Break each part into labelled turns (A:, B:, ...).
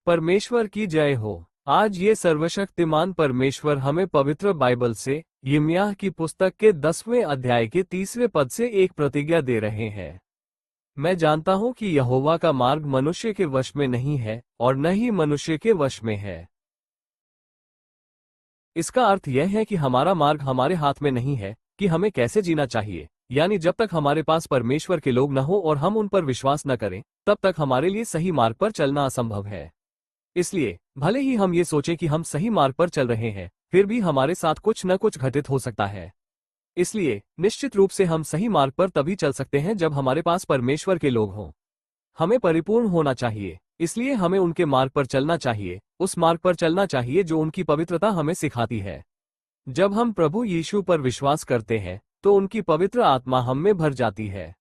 A: परमेश्वर की जय हो। आज ये सर्वशक्तिमान परमेश्वर हमें पवित्र बाइबल से यिर्मयाह की पुस्तक के 10वें अध्याय के 30वें पद से एक प्रतिज्ञा दे रहे हैं। मैं जानता हूं कि यहोवा का मार्ग मनुष्य के वश में नहीं है और न ही मनुष्य के वश में है। इसका अर्थ यह है कि हमारा मार्ग हमारे हाथ में नहीं है कि हमें कैसे जीना चाहिए, यानी जब तक हमारे पास परमेश्वर के लोग न हो और हम उन पर विश्वास न करें, तब तक हमारे लिए सही मार्ग पर चलना असंभव है। इसलिए भले ही हम ये सोचें कि हम सही मार्ग पर चल रहे हैं, फिर भी हमारे साथ कुछ न कुछ घटित हो सकता है। इसलिए निश्चित रूप से हम सही मार्ग पर तभी चल सकते हैं जब हमारे पास परमेश्वर के लोग हों। हमें परिपूर्ण होना चाहिए, इसलिए हमें उनके मार्ग पर चलना चाहिए, उस मार्ग पर चलना चाहिए जो उनकी पवित्रता हमें सिखाती है। जब हम प्रभु यीशु पर विश्वास करते हैं, तो उनकी पवित्र आत्मा हम में भर जाती है।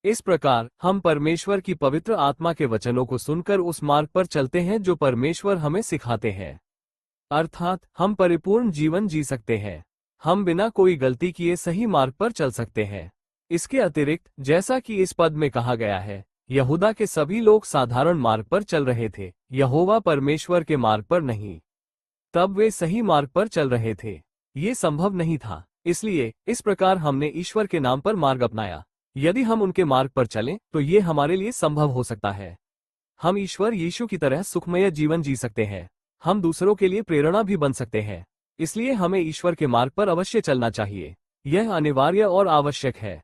A: इस प्रकार हम परमेश्वर की पवित्र आत्मा के वचनों को सुनकर उस मार्ग पर चलते हैं जो परमेश्वर हमें सिखाते हैं। अर्थात हम परिपूर्ण जीवन जी सकते हैं। हम बिना कोई गलती किए सही मार्ग पर चल सकते हैं। इसके अतिरिक्त, जैसा कि इस पद में कहा गया है, यहूदा के सभी लोग साधारण मार्ग पर चल रहे थे, यहोवा परमेश्वर के मार्ग पर नहीं। तब वे सही मार्ग पर चल रहे थे। ये संभव नहीं था, इसलिए इस प्रकार हमने ईश्वर के नाम पर मार्ग अपनाया। यदि हम उनके मार्ग पर चलें, तो ये हमारे लिए संभव हो सकता है। हम ईश्वर यीशु की तरह सुखमय जीवन जी सकते हैं। हम दूसरों के लिए प्रेरणा भी बन सकते हैं। इसलिए हमें ईश्वर के मार्ग पर अवश्य चलना चाहिए। यह अनिवार्य और आवश्यक है।